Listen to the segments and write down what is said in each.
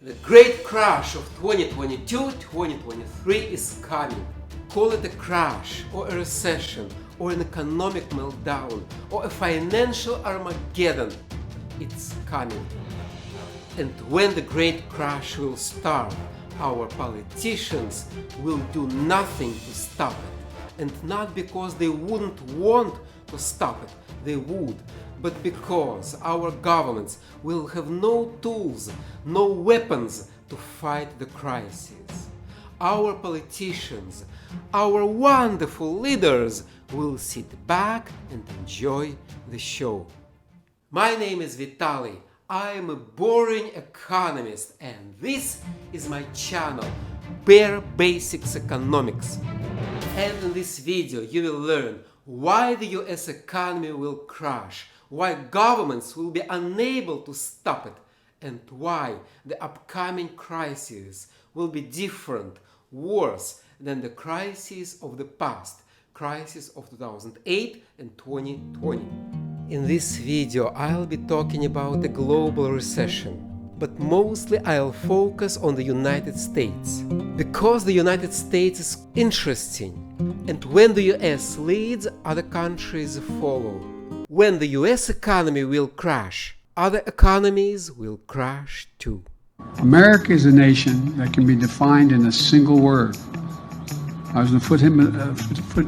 The great crash of 2022-2023 is coming. Call it a crash, or a recession, or an economic meltdown, or a financial Armageddon. It's coming. And when the great crash will start, our politicians will do nothing to stop it. And not because they wouldn't want to stop it, they would, but because our governments will have no tools, no weapons to fight the crisis. Our politicians, our wonderful leaders will sit back and enjoy the show. My name is Vitaly. I am a boring economist, and this is my channel, Bare Basics Economics. And in this video you will learn why the US economy will crash, why governments will be unable to stop it, and why the upcoming crisis will be different, worse than the crises of the past, crisis of 2008 and 2020. In this video I'll be talking about the global recession, but mostly I'll focus on the United States, because the United States is interesting, and when the US leads, other countries follow. When the US economy will crash, other economies will crash too. America is a nation that can be defined in a single word. I was going to put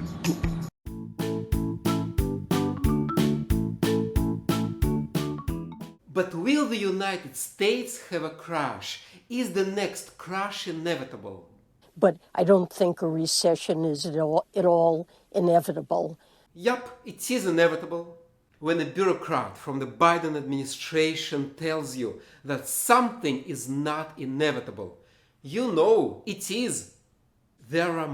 But will the United States have a crash? Is the next crash inevitable? But I don't think a recession is at all inevitable. Yup, it is inevitable. When a bureaucrat from the Biden administration tells you that something is not inevitable, you know it is. There are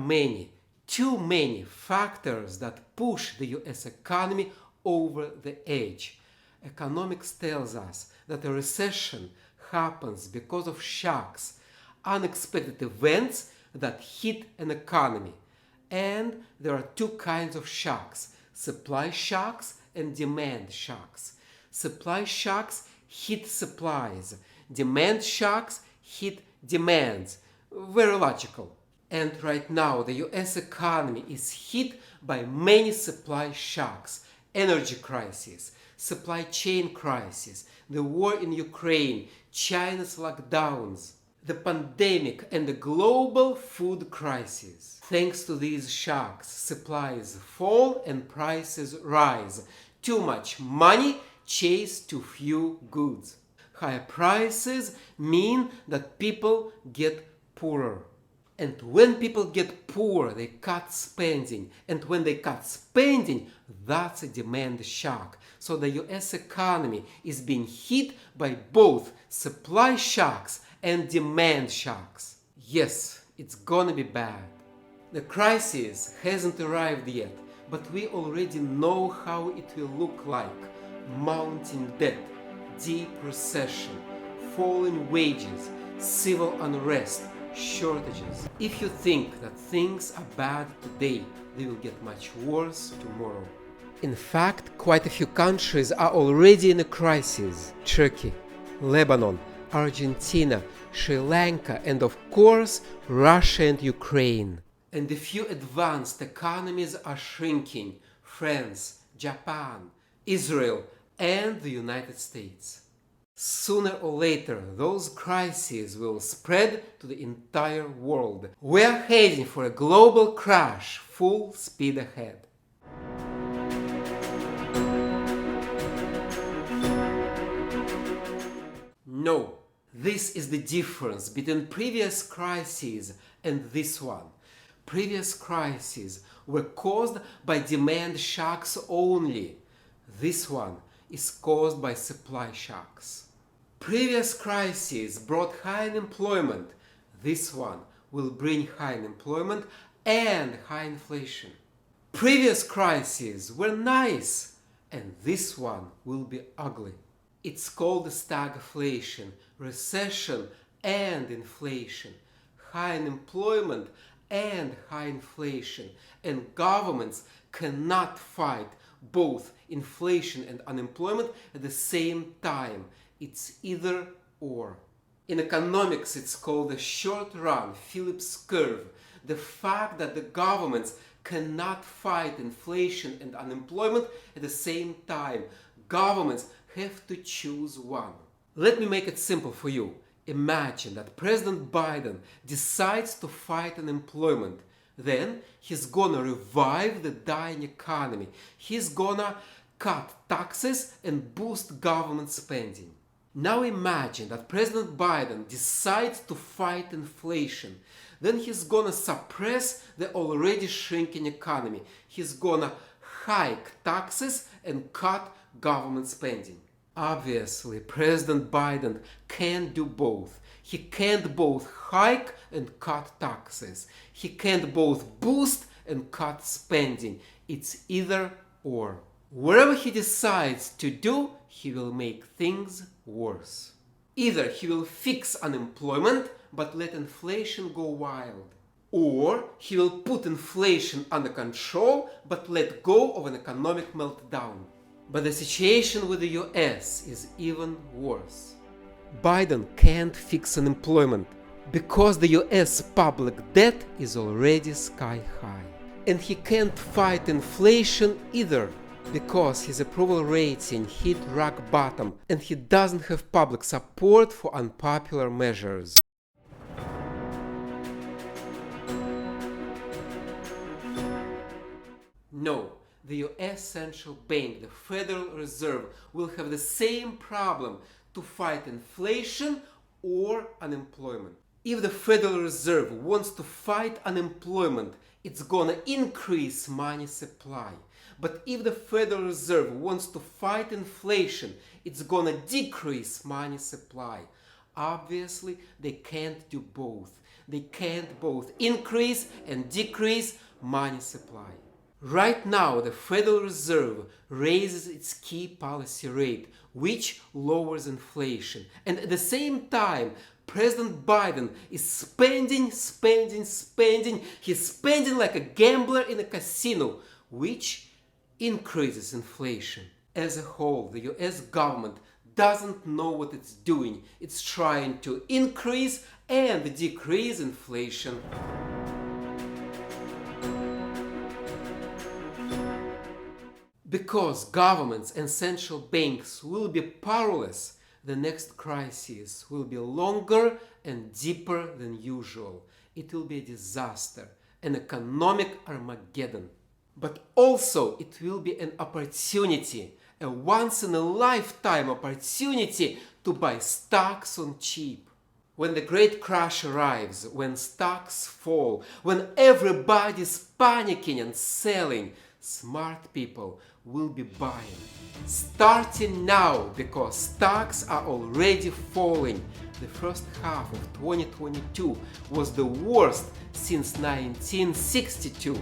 too many factors that push the US economy over the edge. Economics tells us that a recession happens because of shocks, unexpected events that hit an economy. And there are two kinds of shocks: supply shocks and demand shocks. Supply shocks hit supplies, demand shocks hit demands. Very logical. And right now the US economy is hit by many supply shocks: energy crisis, supply chain crisis, the war in Ukraine, China's lockdowns, the pandemic, and the global food crisis. Thanks to these shocks, supplies fall and prices rise. Too much money chase too few goods. Higher prices mean that people get poorer. And when people get poor, they cut spending. And when they cut spending, that's a demand shock. So the US economy is being hit by both supply shocks and demand shocks. Yes, it's gonna be bad. The crisis hasn't arrived yet, but we already know how it will look like: mounting debt, deep recession, falling wages, civil unrest, shortages. If you think that things are bad today, they will get much worse tomorrow. In fact, quite a few countries are already in a crisis: Turkey, Lebanon, Argentina, Sri Lanka, and of course Russia and Ukraine. And a few advanced economies are shrinking: France, Japan, Israel, and the United States. Sooner or later, those crises will spread to the entire world. We're heading for a global crash, full speed ahead. No, this is the difference between previous crises and this one. Previous crises were caused by demand shocks only. This one is caused by supply shocks. Previous crises brought high unemployment. This one will bring high unemployment and high inflation. Previous crises were nice, and this one will be ugly. It's called stagflation, recession and inflation, high unemployment and high inflation, and governments cannot fight both inflation and unemployment at the same time. It's either or. In economics, it's called the short-run Phillips curve, the fact that the governments cannot fight inflation and unemployment at the same time. Governments have to choose one. Let me make it simple for you. Imagine that President Biden decides to fight unemployment. Then he's gonna revive the dying economy. He's gonna cut taxes and boost government spending. Now imagine that President Biden decides to fight inflation. Then he's gonna suppress the already shrinking economy. He's gonna hike taxes and cut government spending. Obviously, President Biden can't do both. He can't both hike and cut taxes. He can't both boost and cut spending. It's either or. Whatever he decides to do, he will make things worse. Either he will fix unemployment but let inflation go wild, or he will put inflation under control but let go of an economic meltdown. But the situation with the US is even worse. Biden can't fix unemployment because the US public debt is already sky high. And he can't fight inflation either because his approval rating hit rock bottom and he doesn't have public support for unpopular measures. No, the US Central Bank, the Federal Reserve, will have the same problem to fight inflation or unemployment. If the Federal Reserve wants to fight unemployment, it's gonna increase money supply. But if the Federal Reserve wants to fight inflation, it's gonna decrease money supply. Obviously, they can't do both. They can't both increase and decrease money supply. Right now, the Federal Reserve raises its key policy rate, which lowers inflation. And at the same time, President Biden is spending. He's spending like a gambler in a casino, which increases inflation. As a whole, the US government doesn't know what it's doing. It's trying to increase and decrease inflation. Because governments and central banks will be powerless, the next crisis will be longer and deeper than usual. It will be a disaster, an economic Armageddon. But also it will be an opportunity, a once-in-a-lifetime opportunity to buy stocks on cheap. When the great crash arrives, when stocks fall, when everybody's panicking and selling, smart people will be buying. Starting now, because stocks are already falling. The first half of 2022 was the worst since 1962.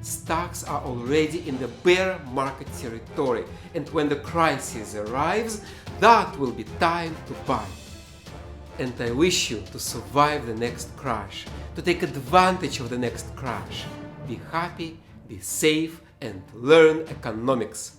Stocks are already in the bear market territory, and when the crisis arrives, that will be time to buy. And I wish you to survive the next crash, to take advantage of the next crash. Be happy, be safe, and learn economics.